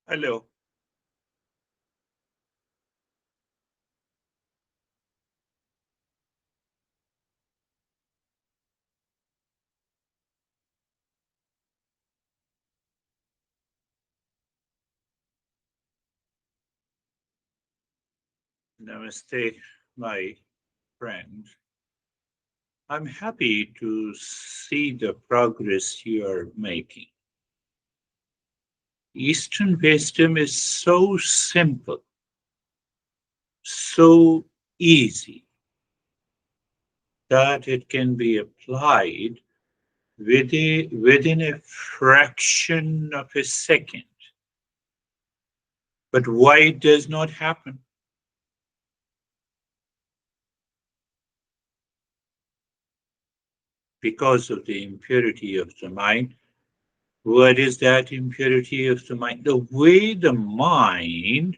Hello. Namaste, my friend. I'm happy to see the progress you are making. Eastern wisdom is so simple, so easy that it can be applied within a fraction of a second. But why it does not happen? Because of the impurity of the mind. What is that impurity of the mind? The way the mind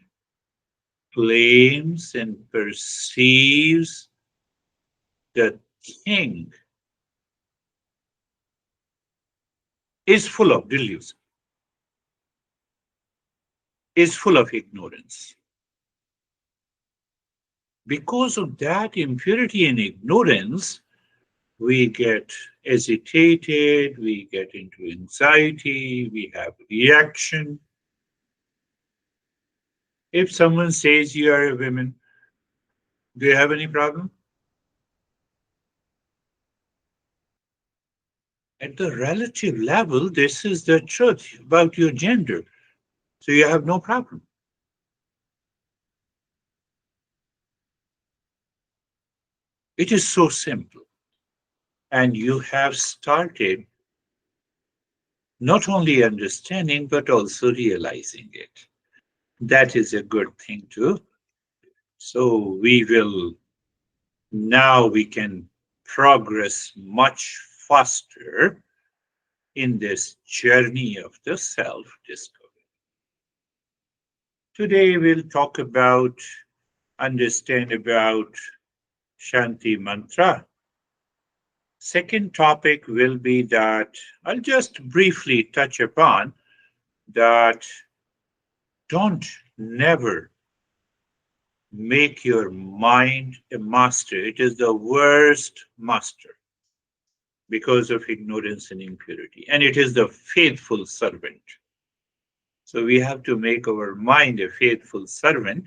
claims and perceives the thing is full of delusion, is full of ignorance. Because of that impurity and ignorance, we get agitated, we get into anxiety, we have reaction. If someone says you are a woman, do you have any problem? At the relative level, this is the truth about your gender. So you have no problem. It is so simple. And you have started not only understanding, but also realizing it. That is a good thing too. So we can progress much faster in this journey of the self discovery. Today we'll talk about, understand about Shanti Mantra. Second topic will be that I'll just briefly touch upon that don't never make your mind a master. It is the worst master because of ignorance and impurity, and it is the faithful servant. So we have to make our mind a faithful servant,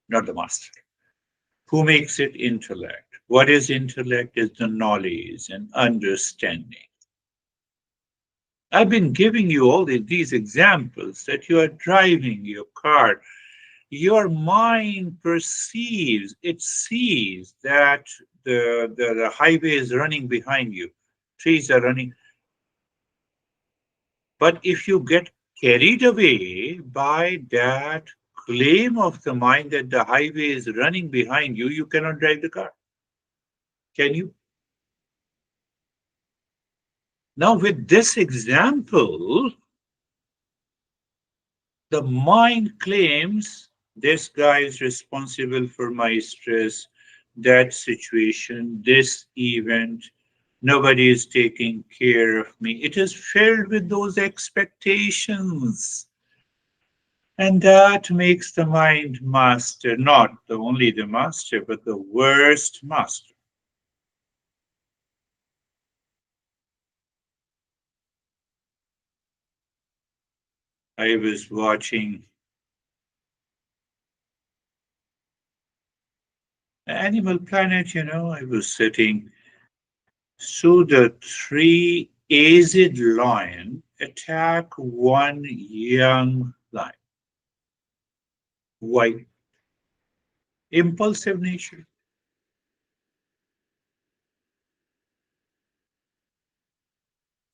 not the master. Who makes it intellect? What is intellect? Is the knowledge and understanding. I've been giving you all these examples that you are driving your car. Your mind perceives, it sees that the highway is running behind you, trees are running. But if you get carried away by that claim of the mind that the highway is running behind you, you cannot drive the car. Can you? Now, with this example, the mind claims this guy is responsible for my stress, that situation, this event. Nobody is taking care of me. It is filled with those expectations. And that makes the mind master, not only the master, but the worst master. I was watching Animal Planet, I was sitting. So the three aged lion attack one young lion. Why? Impulsive nature.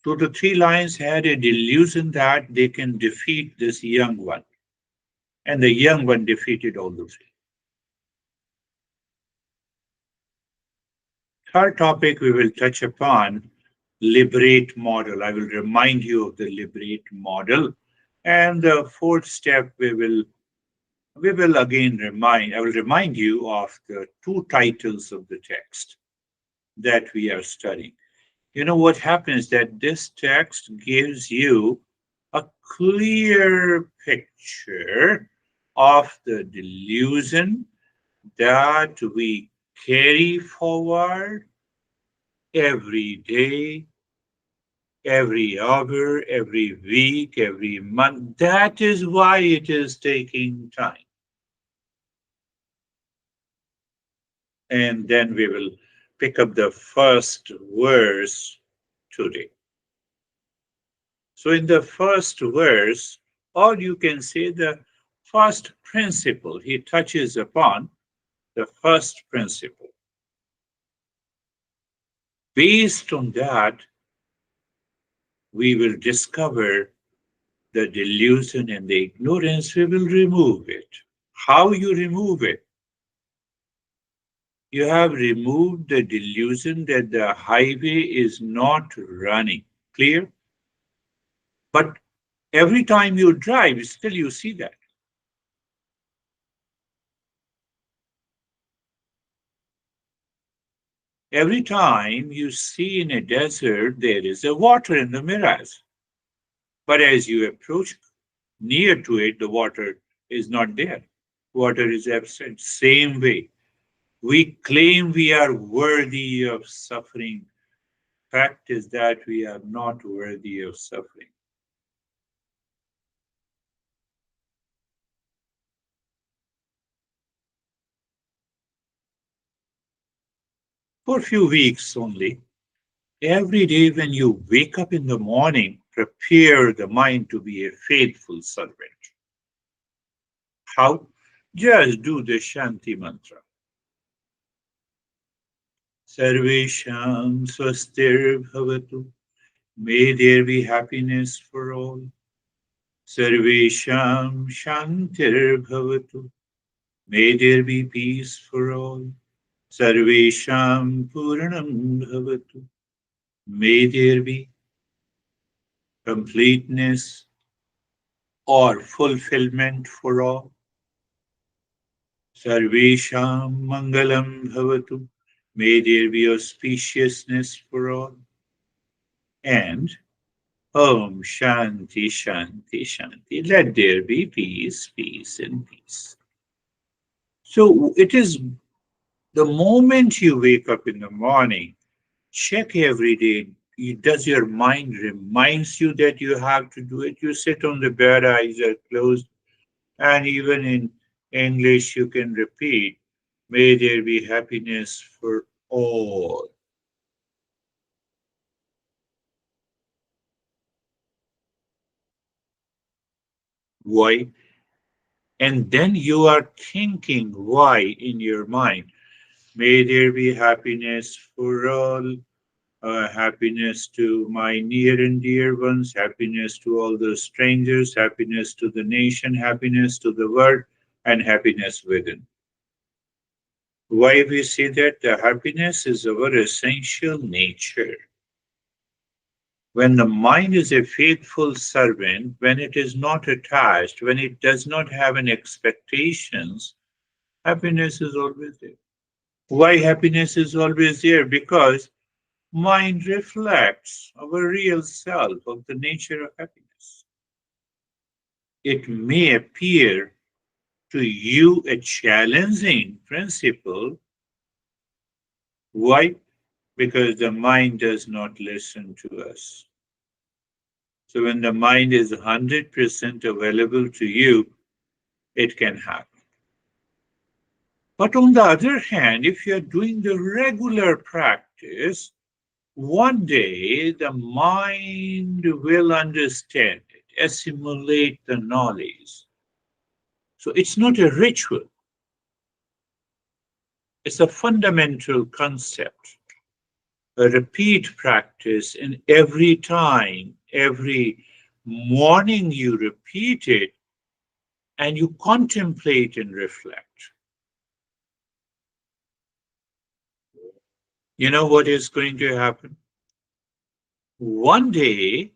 So the three lions had a delusion that they can defeat this young one. And the young one defeated all the three. Third topic we will touch upon liberate model. I will remind you of the liberate model. And the fourth step we will again I will remind you of the two titles of the text that we are studying. You know what happens that this text gives you a clear picture of the delusion that we carry forward every day, every hour, every week, every month. That is why it is taking time. And then we will pick up the first verse today. So, in the first verse, or you can say the first principle, he touches upon the first principle. Based on that, we will discover the delusion and the ignorance, we will remove it. How you remove it? You have removed the delusion that the highway is not running. Clear? But every time you drive, still you see that. Every time you see in a desert, there is a water in the mirage. But as you approach near to it, the water is not there. Water is absent. Same way, we claim we are worthy of suffering. Fact is that we are not worthy of suffering. For a few weeks only, every day when you wake up in the morning, prepare the mind to be a faithful servant. How? Just do the Shanti mantra. Sarvesham swastir bhavatu. May there be happiness for all. Sarvesham shantir bhavatu. May there be peace for all. Sarvesham Puranam Bhavatu. May there be completeness or fulfillment for all. Sarvesham Mangalam Bhavatu. May there be auspiciousness for all. And Om Shanti Shanti Shanti. Let there be peace, peace, and peace. So it is the moment you wake up in the morning, check every day. Does your mind reminds you that you have to do it? You sit on the bed, eyes are closed, and even in English you can repeat, may there be happiness for all. Why? And then you are thinking why in your mind. May there be happiness for all, happiness to my near and dear ones, happiness to all the strangers, happiness to the nation, happiness to the world, and happiness within. Why we say that? The happiness is our essential nature. When the mind is a faithful servant, when it is not attached, when it does not have any expectations, happiness is always there. Why happiness is always there? Because mind reflects our real self of the nature of happiness. It may appear to you a challenging principle. Why? Because the mind does not listen to us. So when the mind is 100% available to you, it can happen. But on the other hand, if you're doing the regular practice, one day the mind will understand it, assimilate the knowledge. So it's not a ritual, it's a fundamental concept. A repeat practice, and every time, every morning you repeat it and you contemplate and reflect. You know what is going to happen? One day,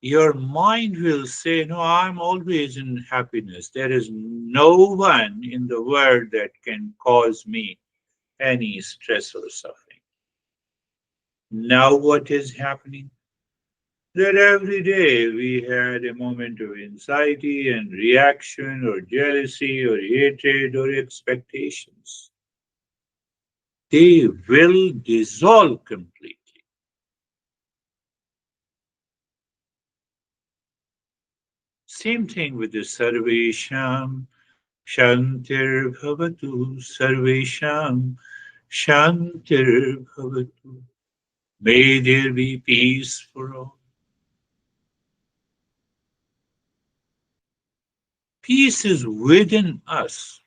your mind will say, no, I'm always in happiness. There is no one in the world that can cause me any stress or suffering. Now, what is happening? that every day we had a moment of anxiety and reaction or jealousy or hatred or expectations, they will dissolve completely. Same thing with the Sarvesham Shantir Bhavatu Sarvesham Shantir Bhavatu. May there be peace for all. Peace is within us.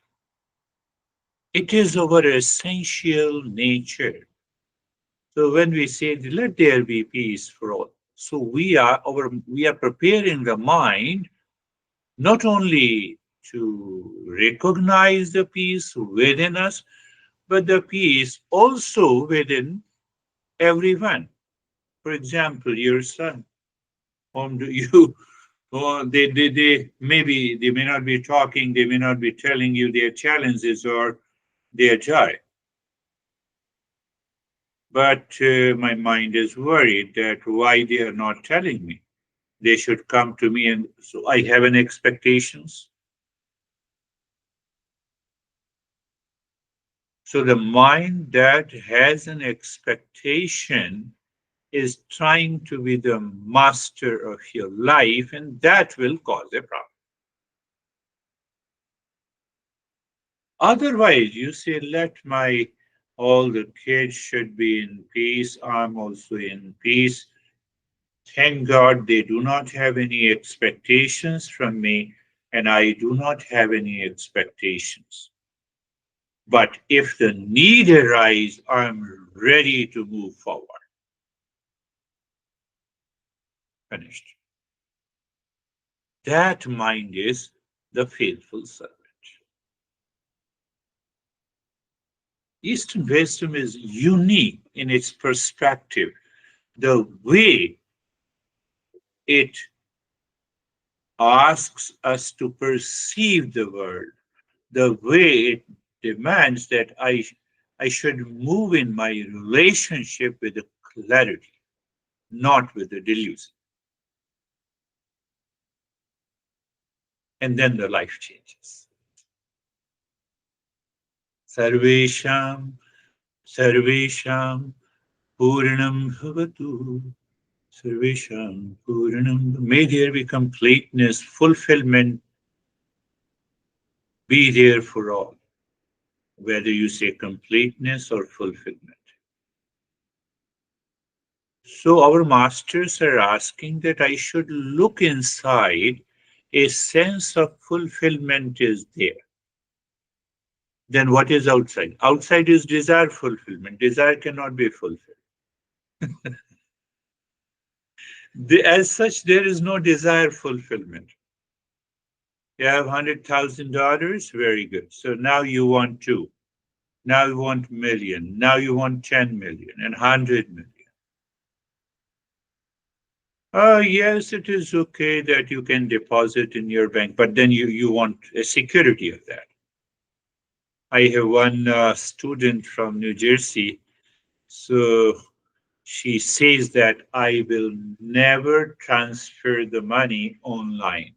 It is our essential nature. So when we say let there be peace for all, so we are preparing the mind not only to recognize the peace within us, but the peace also within everyone. For example, your son, whom do you, or they maybe they may not be talking, they may not be telling you their challenges or their joy. But my mind is worried that why they are not telling me. They should come to me, and so I have an expectations. So the mind that has an expectation is trying to be the master of your life, and that will cause a problem. Otherwise, you say, let my all the kids should be in peace. I'm also in peace. Thank God they do not have any expectations from me, and I do not have any expectations. But if the need arises, I'm ready to move forward. Finished. That mind is the faithful servant. Eastern wisdom is unique in its perspective. The way it asks us to perceive the world, the way it demands that I should move in my relationship with the clarity, not with the delusion. And then the life changes. Sarvesham, Sarvesham, Puranam Bhavatu. Sarvesham, Puranam. May there be completeness, fulfillment, be there for all, whether you say completeness or fulfillment. So our masters are asking that I should look inside. A sense of fulfillment is there. Then what is outside? Outside is desire fulfillment. Desire cannot be fulfilled. As such, there is no desire fulfillment. You have $100,000, very good. So now you want two. Now you want million. Now you want 10 million and 100 million. Oh, yes, it is okay that you can deposit in your bank, but then you want a security of that. I have one student from New Jersey. So she says that I will never transfer the money online.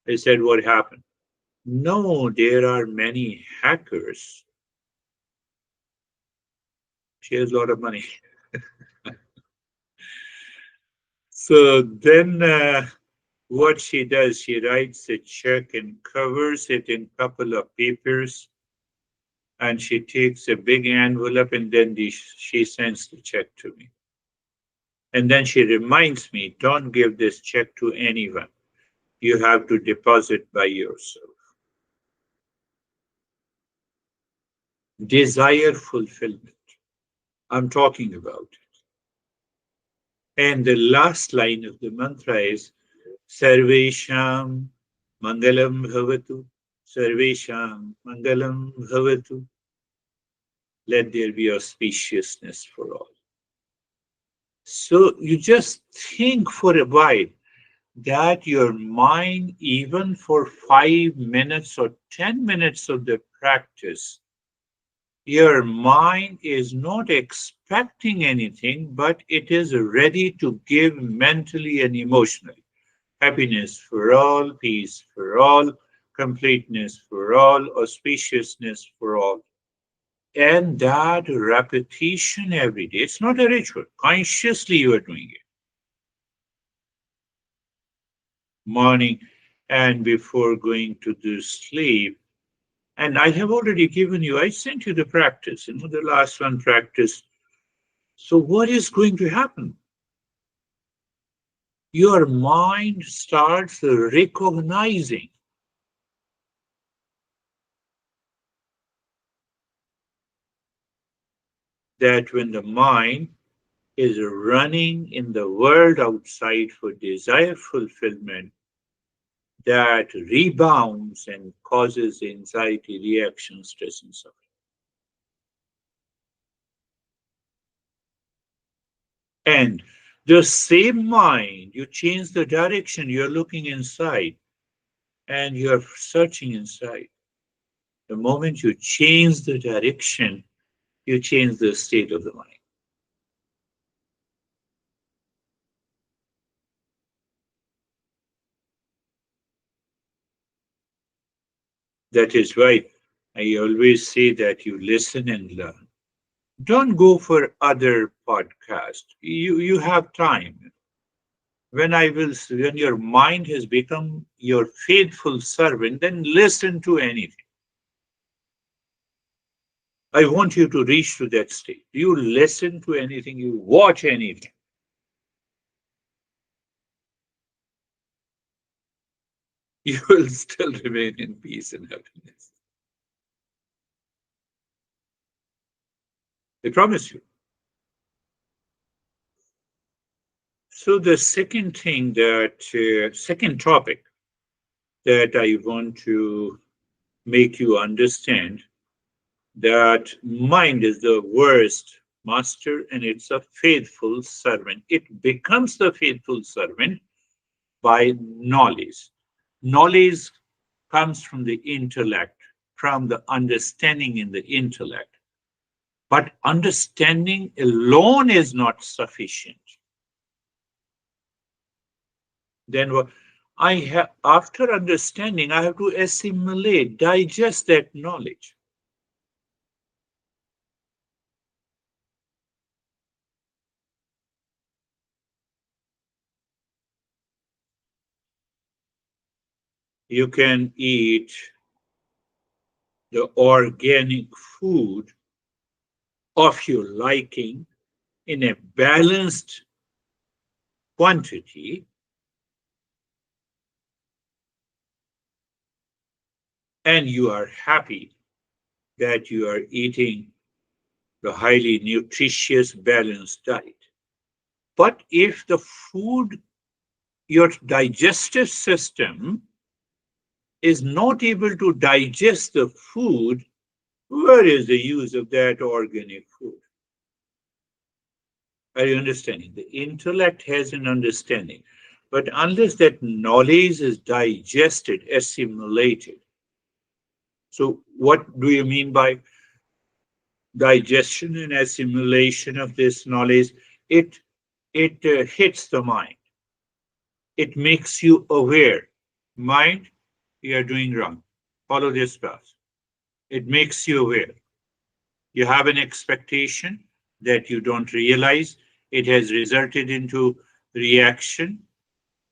I said, what happened? No, there are many hackers. She has a lot of money. So then what she does, she writes a check and covers it in a couple of papers, and she takes a big envelope, and then she sends the check to me. And then she reminds me, don't give this check to anyone. You have to deposit by yourself. Desire fulfillment. I'm talking about it. And the last line of the mantra is Sarvesham Mangalam Bhavatu. Sarvesham Mangalam Bhavatu. Let there be auspiciousness for all. So you just think for a while that your mind, even for 5 minutes or 10 minutes of the practice, Your mind is not expecting anything, but it is ready to give mentally and emotionally. Happiness for all, peace for all, completeness for all, auspiciousness for all. And that repetition every day, it's not a ritual. Consciously you are doing it. Morning and before going to the sleep. And I have already given you, I sent you the practice, the last one practice. So what is going to happen? Your mind starts recognizing that when the mind is running in the world outside for desire fulfillment, that rebounds and causes anxiety, reaction, stress, and suffering. And the same mind, you change the direction, you're looking inside and you're searching inside. The moment you change the direction, you change the state of the mind. That is why I always say that you listen and learn. Don't go for other podcasts. You have time. When your mind has become your faithful servant, then listen to anything. I want you to reach to that state. You listen to anything, you watch anything. You will still remain in peace and happiness. I promise you. So the second thing second topic that I want to make you understand that mind is the worst master and it's a faithful servant. It becomes the faithful servant by knowledge. Knowledge comes from the intellect, from the understanding in the intellect. But understanding alone is not sufficient. Then what I have after understanding, I have to assimilate, digest that knowledge. You can eat the organic food of your liking in a balanced quantity, and you are happy that you are eating the highly nutritious, balanced diet. But if the food, your digestive system is not able to digest the food, where is the use of that organic food? Are you understanding? The intellect has an understanding, but unless that knowledge is digested, assimilated. So, what do you mean by digestion and assimilation of this knowledge? It it hits the mind. It makes you aware. Mind, you are doing wrong. Follow this path. It makes you aware. You have an expectation that you don't realize. It has resulted into reaction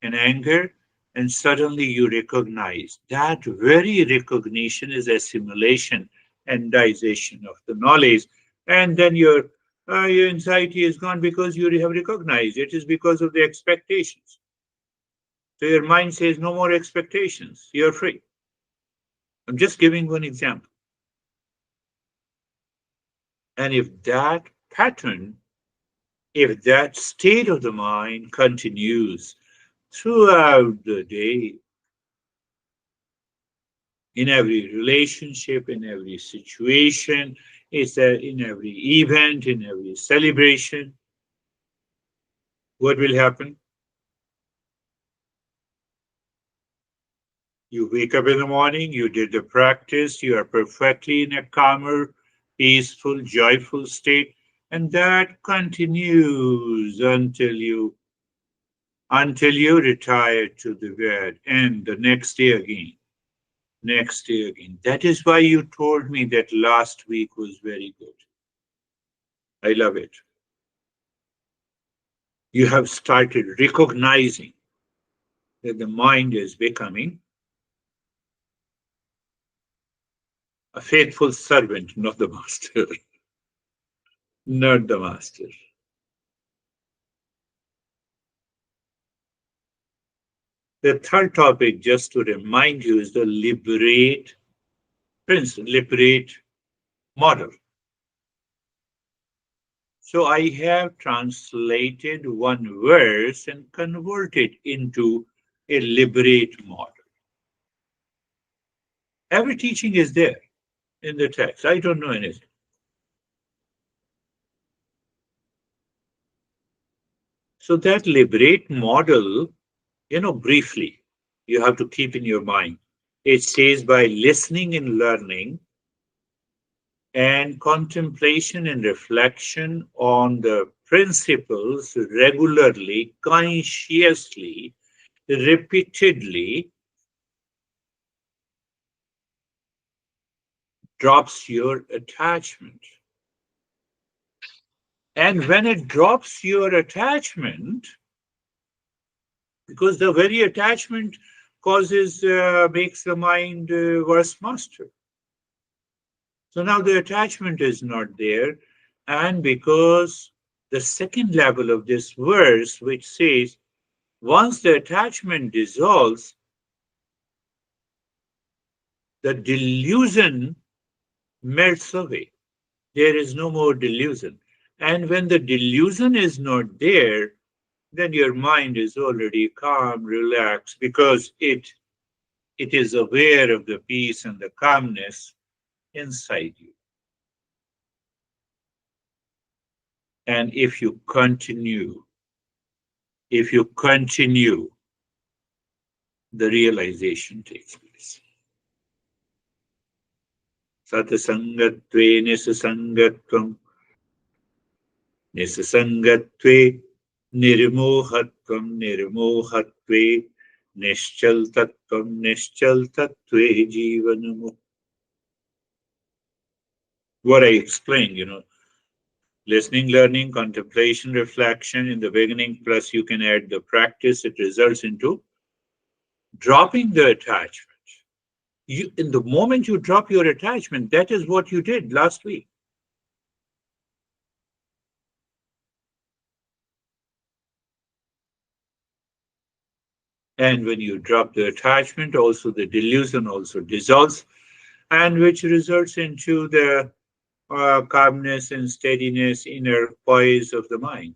and anger, and suddenly you recognize that very recognition is assimilation and digestion of the knowledge. And then your anxiety is gone because you have recognized it is because of the expectations. So your mind says, no more expectations, you're free. I'm just giving one example. And if that state of the mind continues throughout the day, in every relationship, in every situation, in every event, in every celebration, what will happen? You wake up in the morning, you did the practice, you are perfectly in a calmer, peaceful, joyful state, and that continues until you retire to the bed, and the next day again, next day again. That is why you told me that last week was very good. I love it. You have started recognizing that the mind is becoming a faithful servant, not the master. Not the master. The third topic, just to remind you, is the liberate principle, liberate model. So I have translated one verse and converted into a liberate model. Every teaching is there in the text. I don't know anything. So that liberate model, briefly, you have to keep in your mind. It says by listening and learning and contemplation and reflection on the principles regularly, consciously, repeatedly drops your attachment. And when it drops your attachment, because the very attachment makes the mind worse master. So now the attachment is not there. And because the second level of this verse, which says, once the attachment dissolves, the delusion melts away. There is no more delusion. And when the delusion is not there, then your mind is already calm, relaxed, because it is aware of the peace and the calmness inside you. And if you continue, the realization takes place. Satasangatve nisasangatvam, nisasangatve nirmohatvam, nirmohatve nischaltatvam, nischaltatve jivanam. What I explained, listening, learning, contemplation, reflection in the beginning, plus you can add the practice, it results into dropping the attachment. In the moment you drop your attachment, that is what you did last week. And when you drop the attachment, also the delusion also dissolves, and which results into the calmness and steadiness, inner poise of the mind.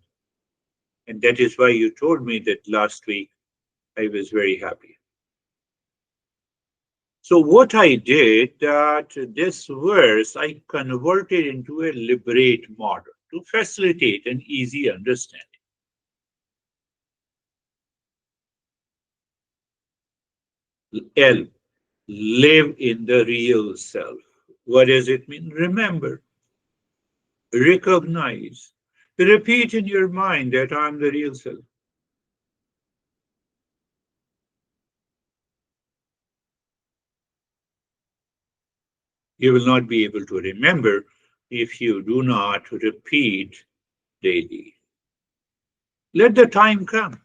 And that is why you told me that last week I was very happy. So what I did, that this verse I converted into a liberate model to facilitate an easy understanding. L, live in the real self. What does it mean? Remember, recognize, repeat in your mind that I'm the real self. You will not be able to remember if you do not repeat daily. Let the time come.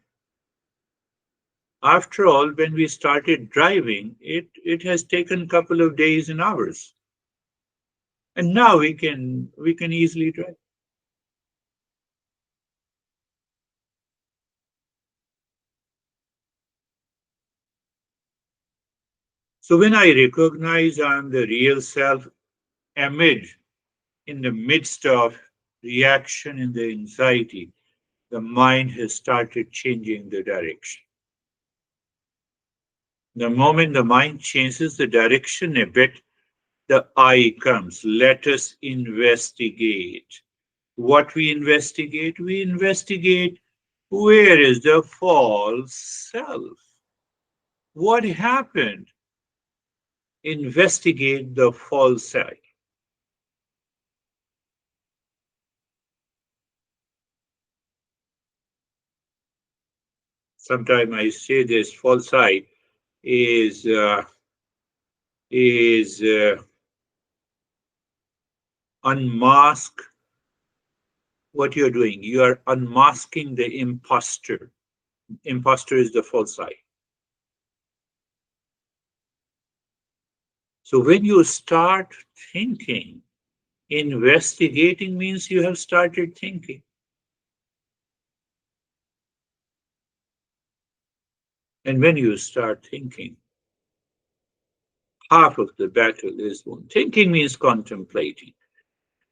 After all, when we started driving, it has taken a couple of days and hours. And now we can easily drive. So when I recognize I'm the real self amid in the midst of reaction in the anxiety, the mind has started changing the direction. The moment the mind changes the direction a bit, the I comes. Let us investigate. What we investigate? We investigate where is the false self? What happened? Investigate the false self. Sometimes I say this false eye is is unmask what you're doing. You are unmasking the imposter. Imposter is the false eye. So when you start thinking, investigating means you have started thinking. And when you start thinking, half of the battle is won. Thinking means contemplating.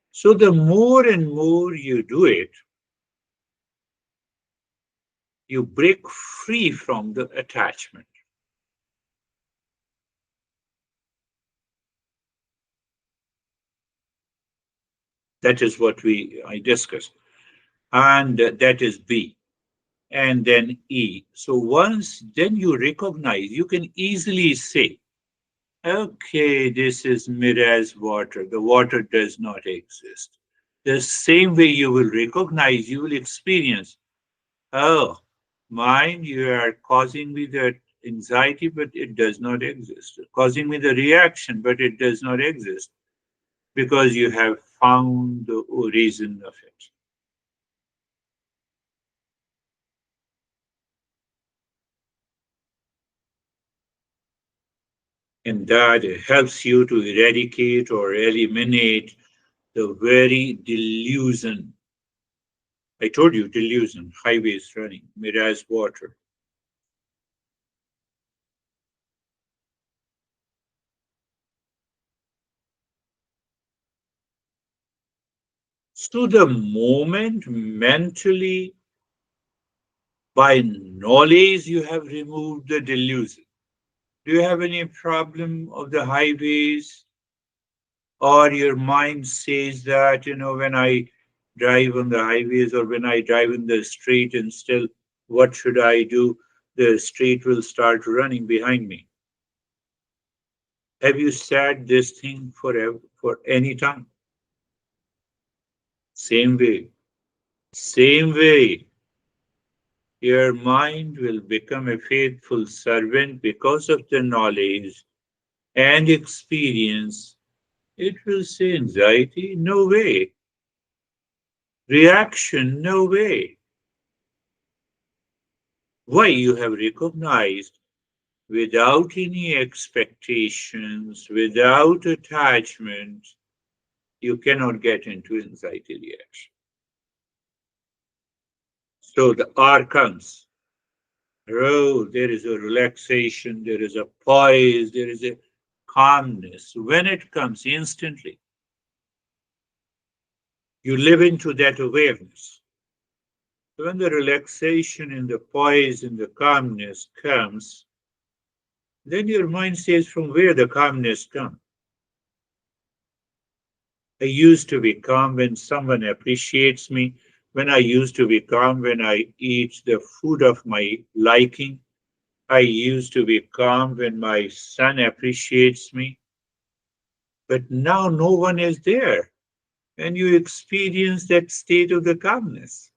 So the more and more you do it, you break free from the attachment. That is what I discussed. And that is B. And then E. So once then you recognize, you can easily say, okay, this is mirage water. The water does not exist. The same way you will recognize, you will experience, oh, mind, you are causing me the anxiety, but it does not exist. Causing me the reaction, but it does not exist because you have found the reason of it. And that helps you to eradicate or eliminate the very delusion. I told you, delusion, highways running, mirage water. So the moment mentally, by knowledge, you have removed the delusion. Do you have any problem of the highways? Or your mind says that, when I drive on the highways or when I drive in the street and still, what should I do? The street will start running behind me. Have you said this thing forever, for any time? Same way. Same way. Your mind will become a faithful servant because of the knowledge and experience. It will say anxiety, no way. Reaction, no way. Why? You have recognized without any expectations, without attachment, you cannot get into anxiety reaction. So the R comes. Oh, there is a relaxation, there is a poise, there is a calmness. When it comes instantly, you live into that awareness. When the relaxation and the poise and the calmness comes, then your mind says from where the calmness comes. I used to be calm when someone appreciates me, when I used to be calm when I eat the food of my liking. I used to be calm when my son appreciates me, but now no one is there. And you experience that state of the calmness.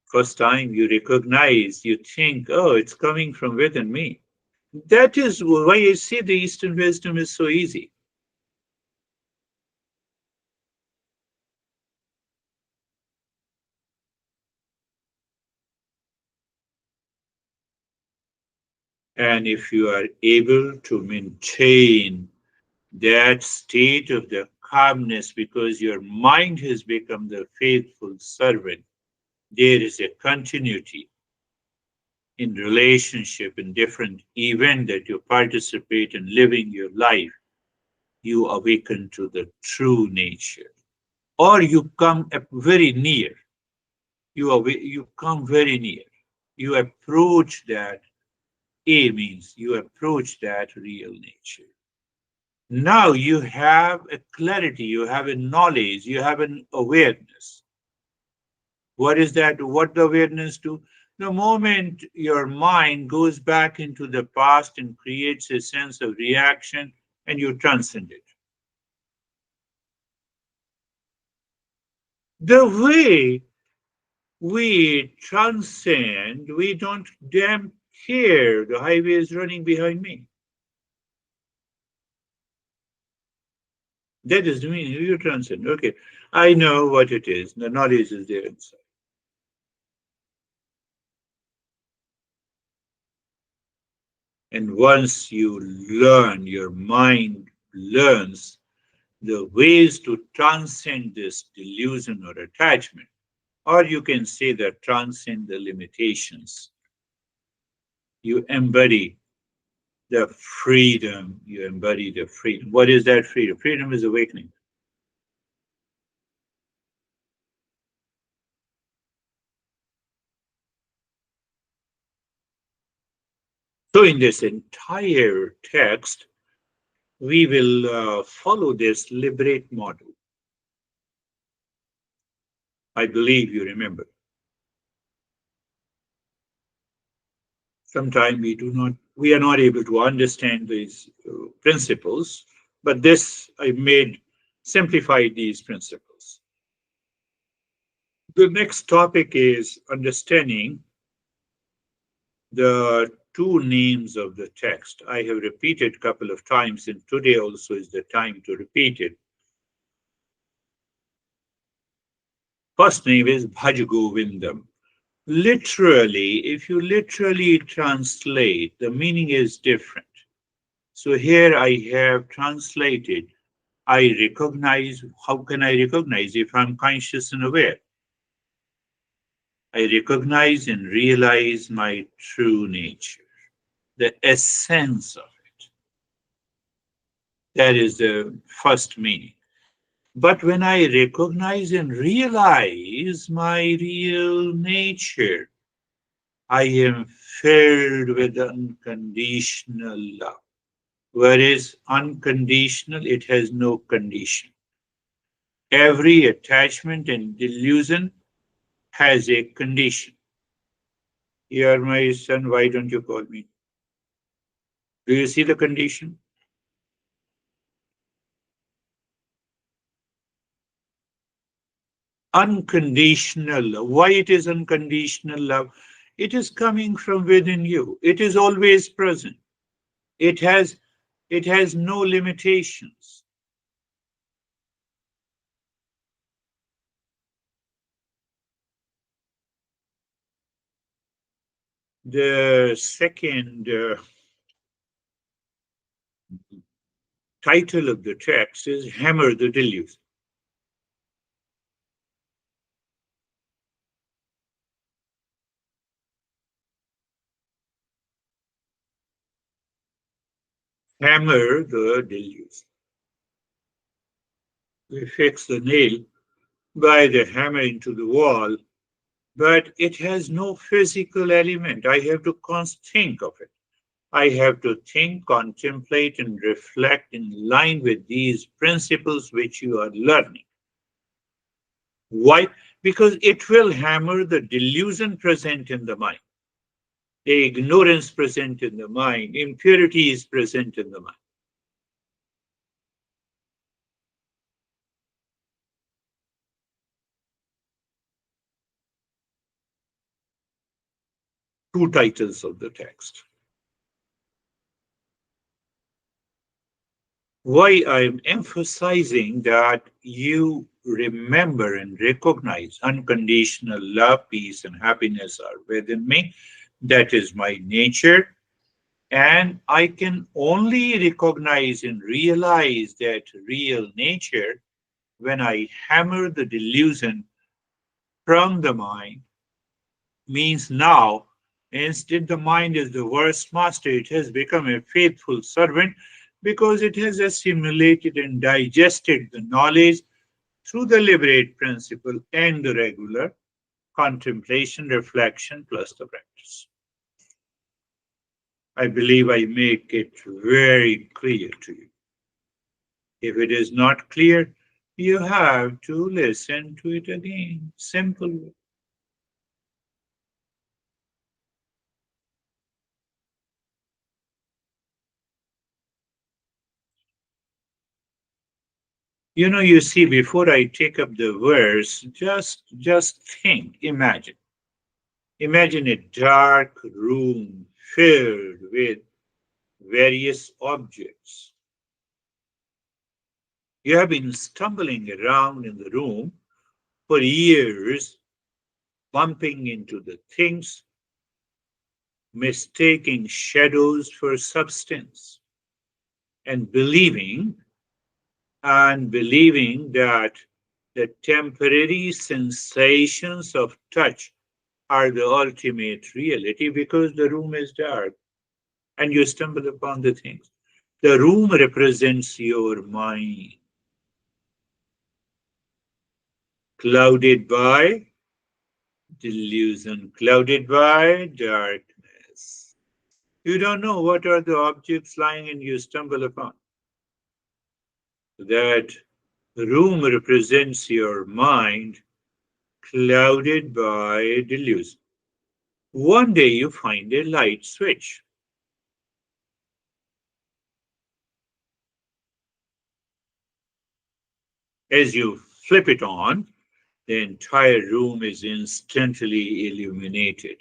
First time you recognize, you think, oh, it's coming from within me. That is why I say the Eastern wisdom is so easy. And if you are able to maintain that state of the calmness because your mind has become the faithful servant, there is a continuity in relationship in different event that you participate in living your life. You awaken to the true nature, or you come up very near. You come very near. You approach that. A means you approach that real nature. Now you have a clarity, you have a knowledge, you have an awareness. What is that? What the awareness do? The moment your mind goes back into the past and creates a sense of reaction and you transcend it. The way We transcend, we don't damn care. The highway is running behind me. That is the meaning. You transcend. Okay. I know what it is. The knowledge is there inside. And once you learn, your mind learns the ways to transcend this delusion or attachment, or you can say that transcend the limitations. You embody the freedom. You embody the freedom. What is that freedom? Freedom is awakening. So, in this entire text, we will follow this liberate model. I believe you remember. Sometimes we are not able to understand these principles, but this I made simplify these principles. The next topic is understanding the two names of the text. I have repeated a couple of times, and today also is the time to repeat it. First name is Bhaj Govindam. Literally, if you literally translate, the meaning is different. So here I have translated, I recognize, how can I recognize if I'm conscious and aware? I recognize and realize my true nature, the essence of it. That is the first meaning. But when I recognize and realize my real nature, I am filled with unconditional love. Whereas unconditional, it has no condition. Every attachment and delusion has a condition. You are my son, why don't you call me? Do you see the condition? Unconditional love. Why it is unconditional love? It is coming from within you. It is always present. It has it has no limitations. The second title of the text is Hammer the Delusion. Hammer the delusion. We fix the nail by the hammer into the wall, but it has no physical element. I have to think of it. I have to think, contemplate, and reflect in line with these principles which you are learning. Why? Because it will hammer the delusion present in the mind, the ignorance present in the mind, impurity is present in the mind. Two titles of the text. Why I'm emphasizing that you remember and recognize unconditional love, peace, and happiness are within me. That is my nature. And I can only recognize and realize that real nature when I hammer the delusion from the mind. Means now, instead, the mind is the worst master. It has become a faithful servant because it has assimilated and digested the knowledge through the liberate principle and the regular contemplation, reflection, plus the practice. I believe I make it very clear to you. If it is not clear, you have to listen to it again. Simple. You see, before I take up the verse, just think, imagine. Imagine a dark room filled with various objects. You have been stumbling around in the room for years, bumping into the things, mistaking shadows for substance, and believing that the temporary sensations of touch are the ultimate reality because the room is dark and you stumble upon the things. The room represents your mind, clouded by delusion, clouded by darkness. You don't know what are the objects lying and you stumble upon. That room represents your mind, clouded by delusion. One day you find a light switch. As you flip it on, the entire room is instantly illuminated.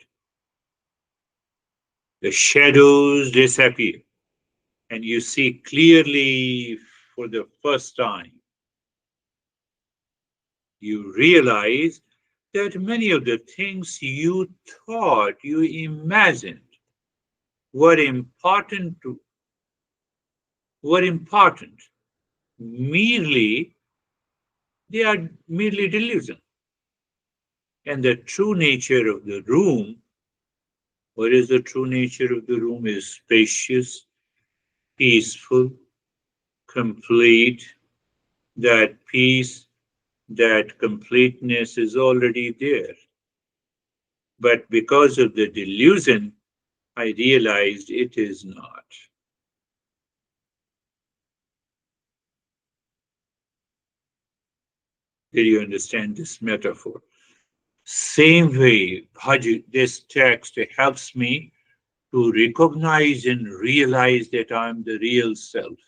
The shadows disappear, and you see clearly for the first time. You realize that many of the things you thought you imagined were important to, were important. Merely they are merely delusion. And the true nature of the room, what is the true nature of the room, is spacious, peaceful, complete. That peace, that completeness is already there. But because of the delusion, I realized it is not. Did you understand this metaphor? Same way, this text helps me to recognize and realize that I'm the real self.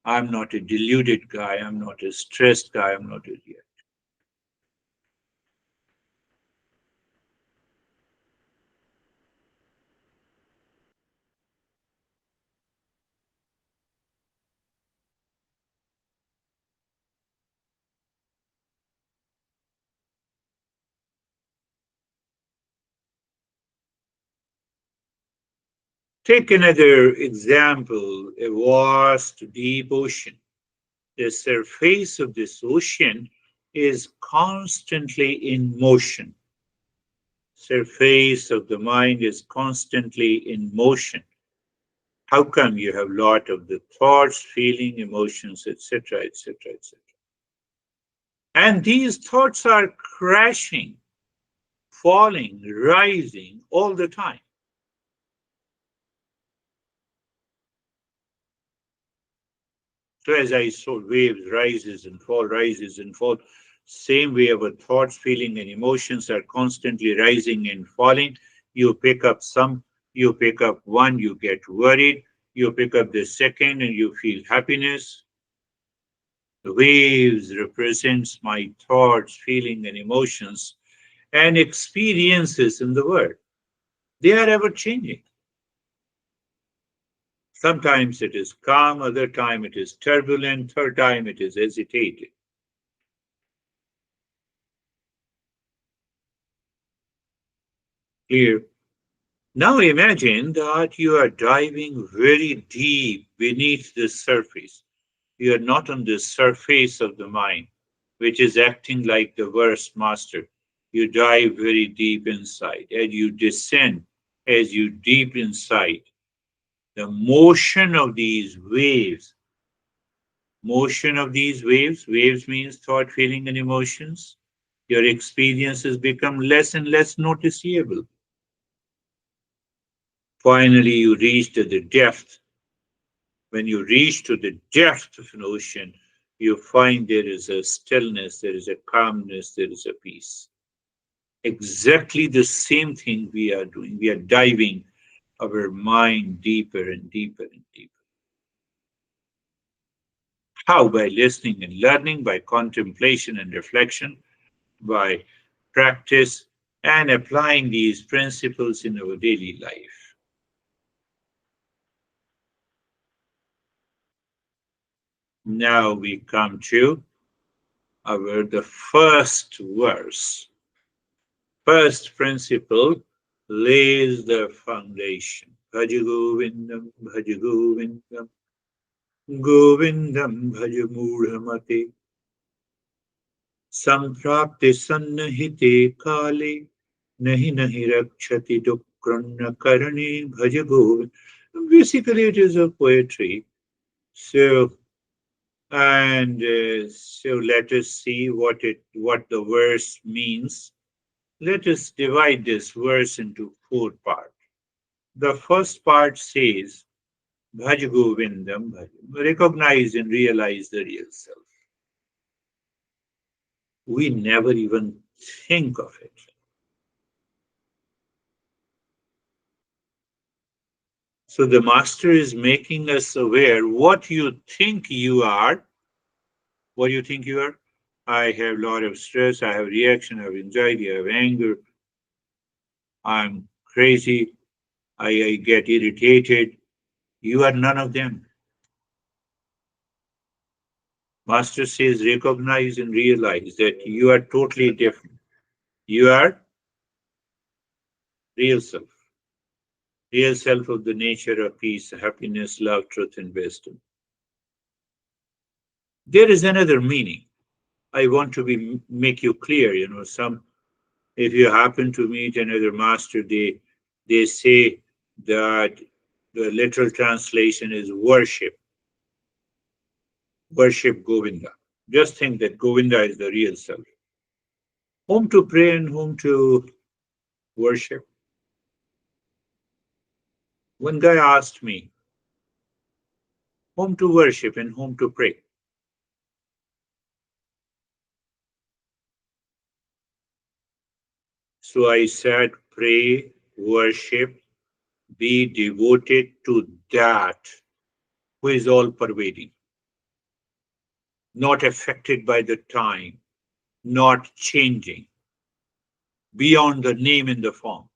I'm not a deluded guy. I'm not a stressed guy. I'm not a real. Take another example, a vast, deep ocean. The surface of this ocean is constantly in motion. Surface of the mind is constantly in motion. How come you have a lot of the thoughts, feeling, emotions, etc., etc., etc.? And these thoughts are crashing, falling, rising all the time. So as I saw waves rises and fall, same way our thoughts, feeling, and emotions are constantly rising and falling. You pick up some, you pick up one, you get worried, you pick up the second and you feel happiness. The waves represents my thoughts, feeling, and emotions and experiences in the world. They are ever changing. Sometimes it is calm, other time it is turbulent, third time it is hesitating. Clear? Now imagine that you are diving very deep beneath the surface. You are not on the surface of the mind, which is acting like the worst master. You dive very deep inside. As you descend, as you deep inside, the motion of these waves means thought, feeling, and emotions. Your experiences become less and less noticeable. Finally, you reach to the depth. When you reach to the depth of an ocean, you find there is a stillness, there is a calmness, there is a peace. Exactly the same thing we are doing. We are diving our mind deeper and deeper and deeper. How? By listening and learning, by contemplation and reflection, by practice and applying these principles in our daily life. Now we come to the first verse. First principle lays the foundation. Bhaja Govindam, Bhaja Govindam, Govindam Bhaja Mudhamate, Samprapte Sannahite Kale, Nahi Nahi Rakshati Dukranna Karane Bhaja Govind. Basically, it is a poetry. So, so let us see what the verse means. Let us divide this verse into four parts. The first part says, Bhaj Govindam, recognize and realize the real self. We never even think of it. So the master is making us aware what you think you are. What do you think you are? I have a lot of stress, I have reaction, I have anxiety, I have anger, I'm crazy, I get irritated. You are none of them. Master says, recognize and realize that you are totally different. You are real self of the nature of peace, happiness, love, truth, and wisdom. There is another meaning. I want to make you clear. If you happen to meet another master, they say that the literal translation is worship Govinda. Just think that Govinda is the real self. Whom to pray and whom to worship. One guy asked me whom to worship and whom to pray. So I said, pray, worship, be devoted to that who is all pervading, not affected by the time, not changing, beyond the name and the form.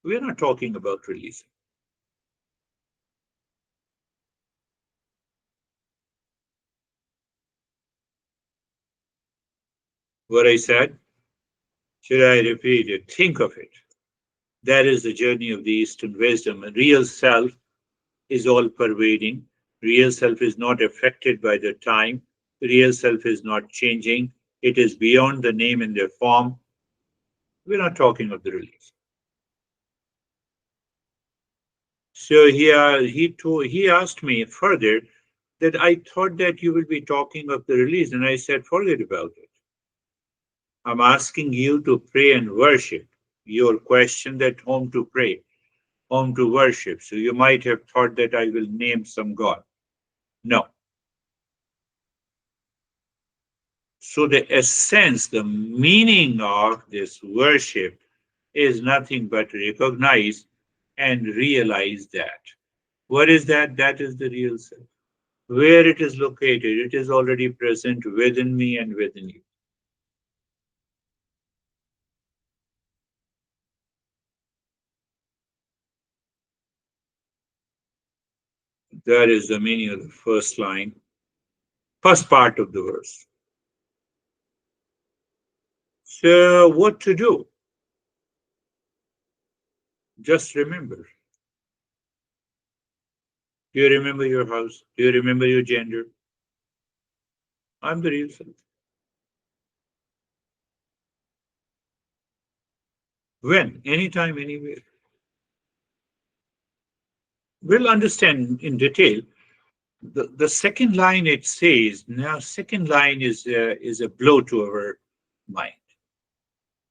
We're not talking about religion. What I said, should I repeat it? Think of it. That is the journey of the Eastern wisdom. A real self is all pervading. Real self is not affected by the time. Real self is not changing. It is beyond the name and the form. We're not talking of the release. So he asked me further that I thought that you will be talking of the release, and I said, forget about it. I'm asking you to pray and worship. Your question that whom to pray, whom to worship. So you might have thought that I will name some God. No. So the essence, the meaning of this worship is nothing but recognize and realize that. What is that? That is the real self. Where it is located, it is already present within me and within you. That is the meaning of the first line, first part of the verse. So, what to do? Just remember. Do you remember your house? Do you remember your gender? I'm the real self. When? Anytime, anywhere. We'll understand in detail. The second line it says, now, second line is a blow to our mind.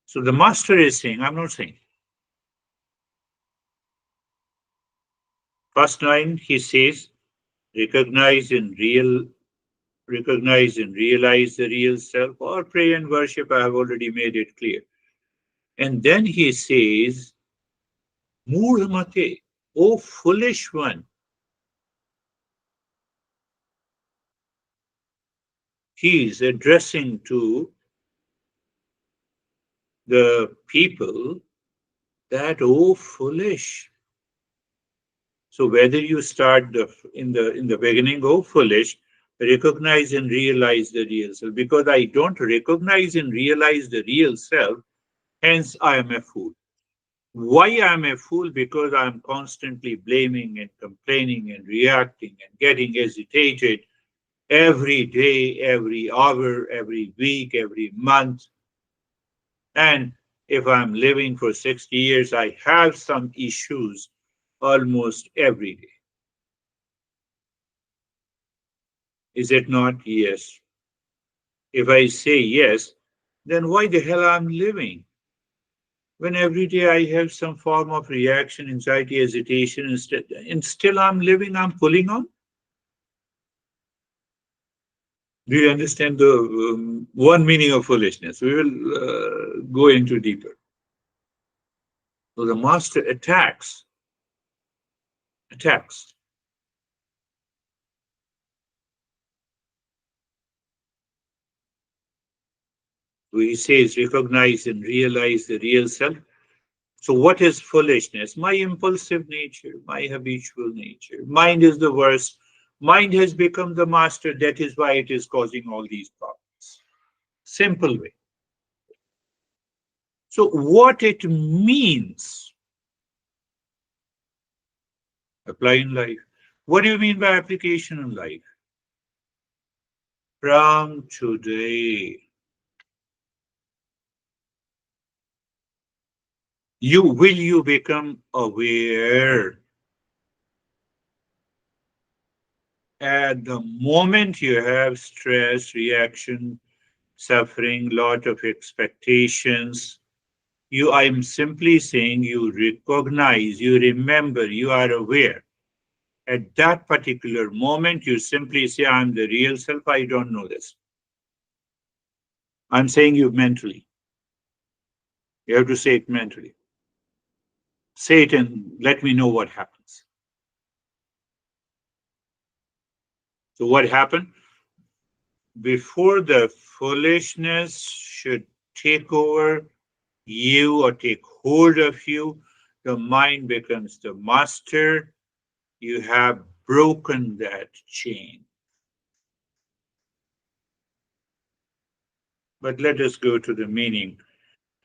So the master is saying, I'm not saying. First line, he says, recognize and realize the real self, or pray and worship. I have already made it clear. And then he says, Mudhamate, O foolish one, He is addressing to the people that, oh, foolish. So whether you start in the beginning, oh, foolish, recognize and realize the real self. Because I don't recognize and realize the real self, hence I am a fool. Why I am a fool? Because I am constantly blaming and complaining and reacting and getting agitated every day, every hour, every week, every month. And if I'm living for 60 years, I have some issues almost every day. Is it not? Yes. If I say yes, then why the hell I'm living? When every day I have some form of reaction, anxiety, hesitation, and still I'm living, I'm pulling on. Do you understand the one meaning of foolishness? We will go into deeper. So the master attacks. So he says, recognize and realize the real self. So what is foolishness? My impulsive nature, my habitual nature. Mind is the worst. Mind has become the master. That is why it is causing all these problems. Simple way. So what it means, apply in life. What do you mean by application in life? From today, you become aware at the moment you have stress, reaction, suffering, lot of expectations. I'm simply saying you recognize, you remember, you are aware. At that particular moment, you simply say, I'm the real self, I don't know this. I'm saying you mentally. You have to say it mentally. Say it and let me know what happens. So, what happened? Before the foolishness should take over you or take hold of you, the mind becomes the master. You have broken that chain. But let us go to the meaning.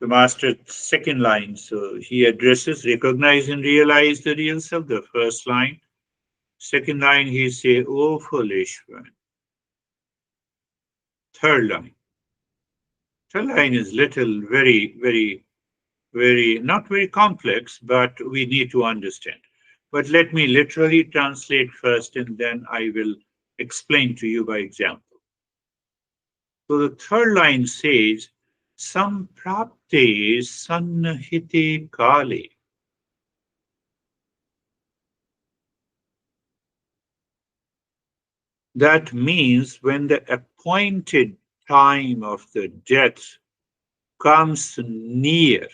The master's second line. So he addresses, recognize and realize the real self, the first line. Second line, he say, oh, foolish one. Third line. Third line is little, very, not very complex, but we need to understand. But let me literally translate first and then I will explain to you by example. So the third line says, Samprapte sannahite kale. That means when the appointed time of the death comes near,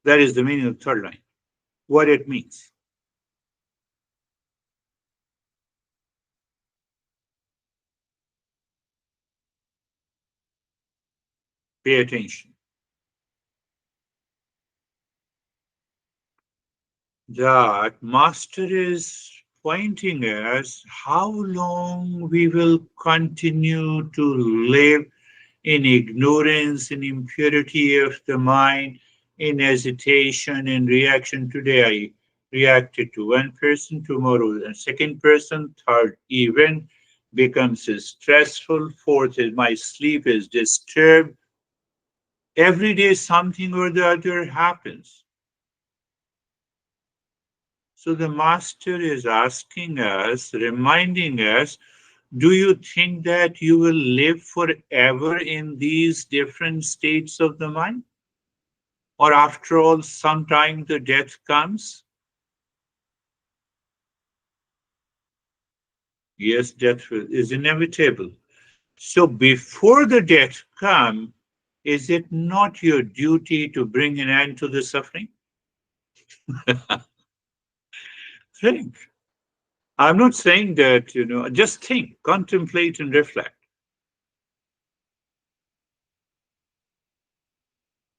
that is the meaning of the third line. What it means. Pay attention. That master is pointing us how long we will continue to live in ignorance, in impurity of the mind, in hesitation, in reaction. Today I reacted to one person, tomorrow a second person, third event becomes stressful, fourth is my sleep is disturbed. Every day something or the other happens. So the master is asking us, reminding us, do you think that you will live forever in these different states of the mind? Or after all, sometime the death comes? Yes, death is inevitable. So before the death comes, is it not your duty to bring an end to the suffering? Think. I'm not saying that, just think, contemplate, and reflect.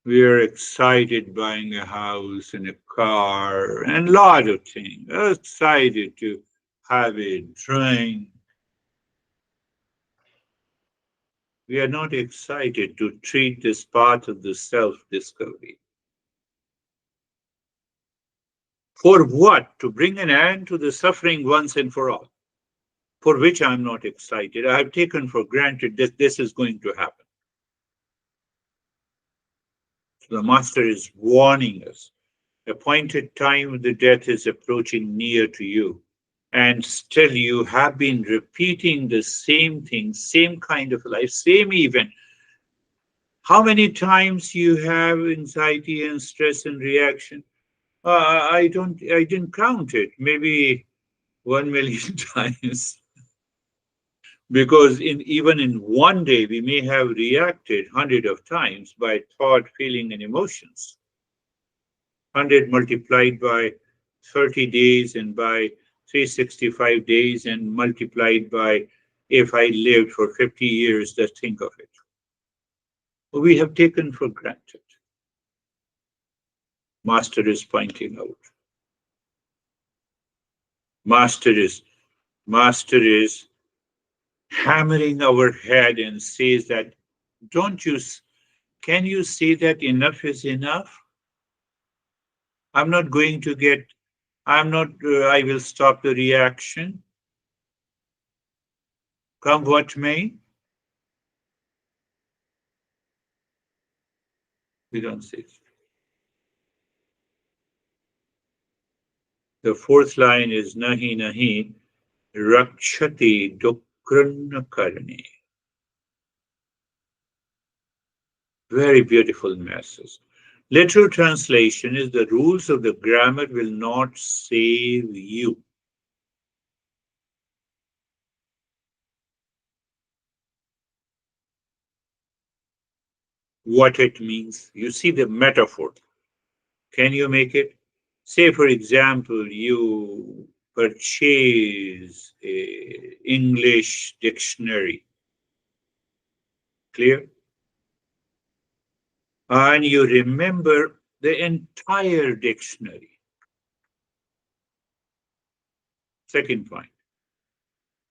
We are excited buying a house and a car and a lot of things. Excited to have a drink. We are not excited to treat this part of the self discovery. For what? To bring an end to the suffering once and for all, for which I'm not excited. I have taken for granted that this is going to happen. So the Master is warning us. Appointed time of the death is approaching near to you. And still you have been repeating the same thing, same kind of life, same event. How many times you have anxiety and stress and reaction? I didn't count it. Maybe 1 million times. Because even in one day, we may have reacted hundred of times by thought, feeling, and emotions. 100 multiplied by 30 days and by 365 days and multiplied by if I lived for 50 years, just think of it. We have taken for granted. Master is pointing out. Master is Master is hammering our head and says that, don't you, can you say that enough is enough? I'm not going to get, I'm not, I will stop the reaction. Come what may, we don't say it. The fourth line is nahi nahi rakshati dukran karne. Very beautiful message. Literal translation is the rules of the grammar will not save you. What it means, you see the metaphor. Can you make it? Say, for example, you purchase a English dictionary, clear? And you remember the entire dictionary. Second point,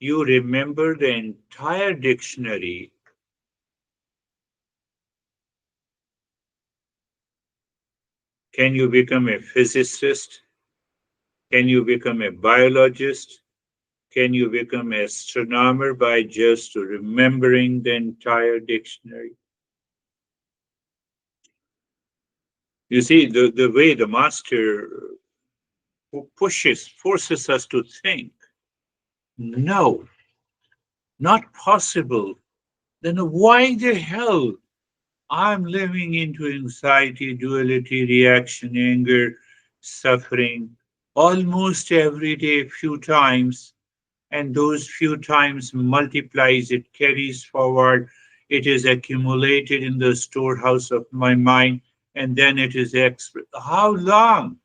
you remember the entire dictionary. Can you become a physicist? Can you become a biologist? Can you become an astronomer by just remembering the entire dictionary? You see, the way the master forces us to think, no, not possible. Then why the hell I'm living into anxiety, duality, reaction, anger, suffering almost every day, few times, and those few times multiplies, it carries forward, it is accumulated in the storehouse of my mind, and then it is expressed. How long?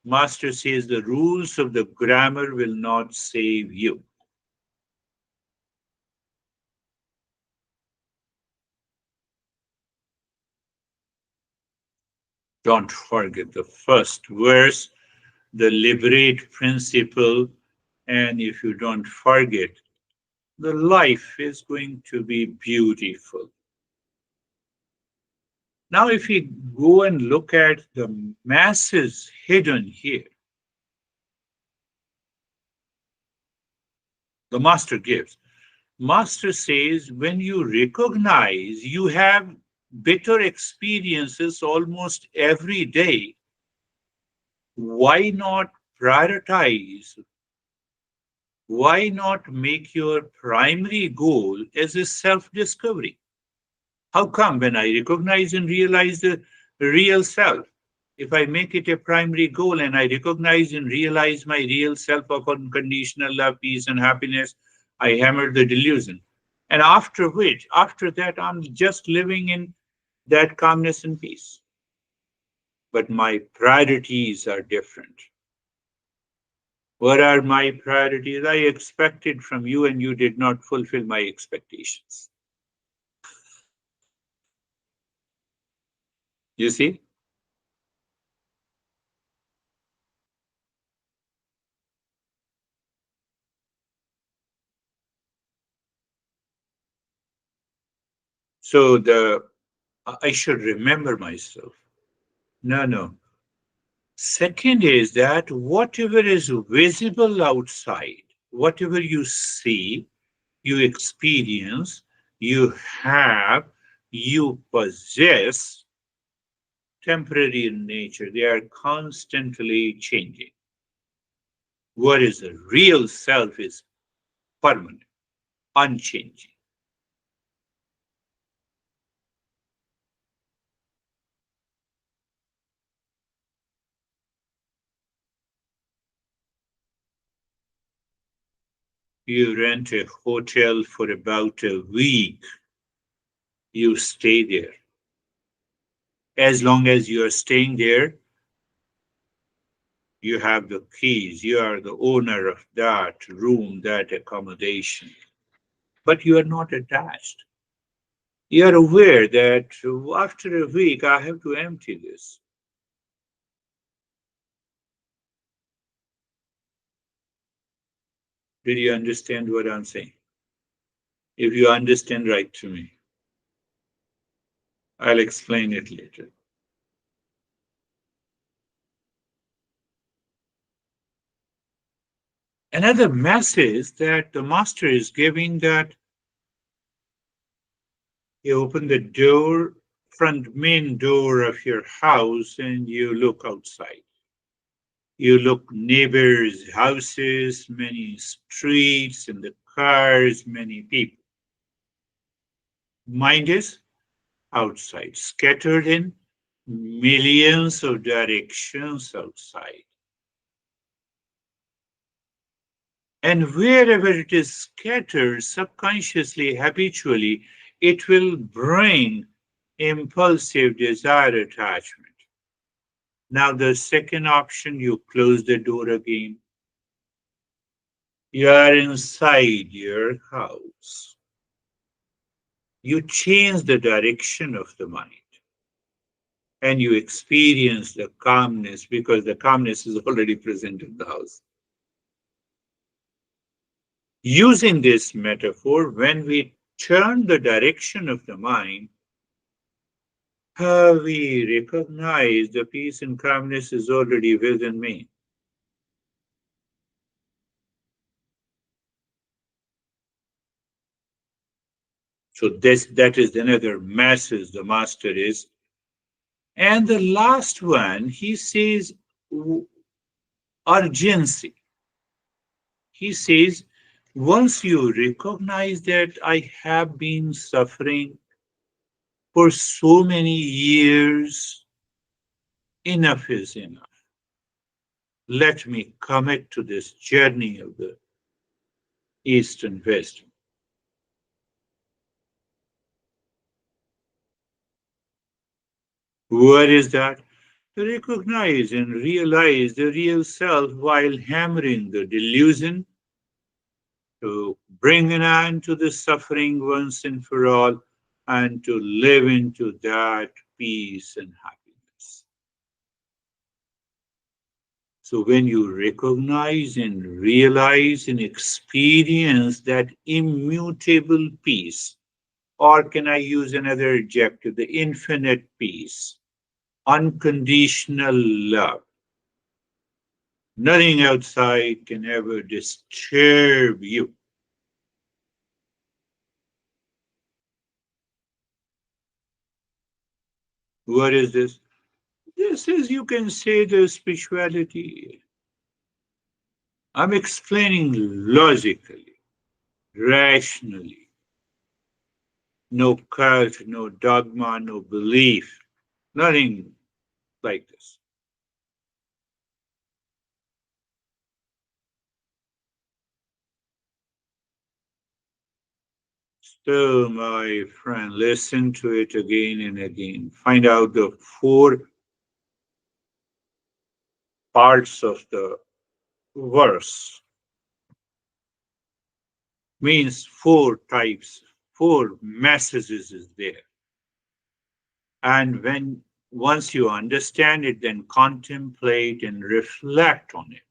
Master says the rules of the grammar will not save you. Don't forget the first verse, the liberate principle, and if you don't forget, the life is going to be beautiful. Now, if we go and look at the masses hidden here, the master gives. Master says, when you recognize you have bitter experiences almost every day, why not prioritize? Why not make your primary goal as a self discovery? How come when I recognize and realize the real self, if I make it a primary goal and I recognize and realize my real self of unconditional love, peace, and happiness, I hammer the delusion. And after that, I'm just living in that calmness and peace. But my priorities are different. What are my priorities? I expected from you and you did not fulfill my expectations. You see? So I should remember myself. No, no. Second is that whatever is visible outside, whatever you see, you experience, you have, you possess, temporary in nature. They are constantly changing. What is the real self is permanent, unchanging. You rent a hotel for about a week, you stay there. As long as you are staying there, you have the keys, you are the owner of that room, that accommodation. But you are not attached. You are aware that after a week, I have to empty this. Did you understand what I'm saying? If you understand, write to me. I'll explain it later. Another message that the master is giving, that you open the door, front main door of your house, and you look outside. You look neighbors' houses, many streets, and the cars, many people. Mind is outside, scattered in millions of directions outside. And wherever it is scattered subconsciously, habitually, it will bring impulsive desire attachment. Now, the second option, you close the door again. You are inside your house. You change the direction of the mind and you experience the calmness because the calmness is already present in the house. Using this metaphor, when we turn the direction of the mind, we recognize the peace and calmness is already within me. So that is another message the master is. And the last one, he says urgency. He says, once you recognize that I have been suffering for so many years, enough is enough. Let me commit to this journey of the East and West. What is that? To recognize and realize the real self while hammering the delusion, to bring an end to the suffering once and for all, and to live into that peace and happiness. So when you recognize and realize and experience that immutable peace, or can I use another adjective, the infinite peace, unconditional love, nothing outside can ever disturb you. What is this? This is, you can say, the spirituality. I'm explaining logically, rationally. No cult, no dogma, no belief, nothing like this. So, my friend, listen to it again and again. Find out the four parts of the verse means four types, four messages is there. And when once you understand it, then contemplate and reflect on it.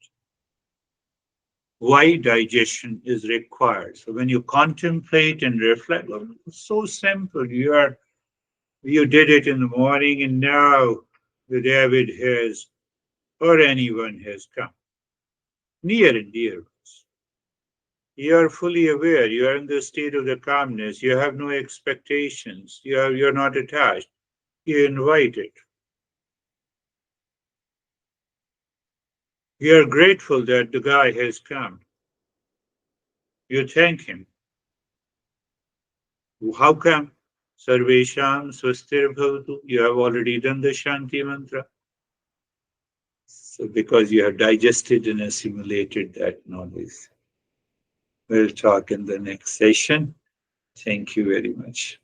Why digestion is required. So when you contemplate and reflect, well, it's so simple. You did it in the morning, and now the David has or anyone has come near and dear ones. You are fully aware. You are in the state of the calmness. You have no expectations. You're not attached. You invite it. You are grateful that the guy has come. You thank him. How come? Sarvesham swastir bhavatu. You have already done the Shanti mantra. So because you have digested and assimilated that knowledge. We'll talk in the next session. Thank you very much.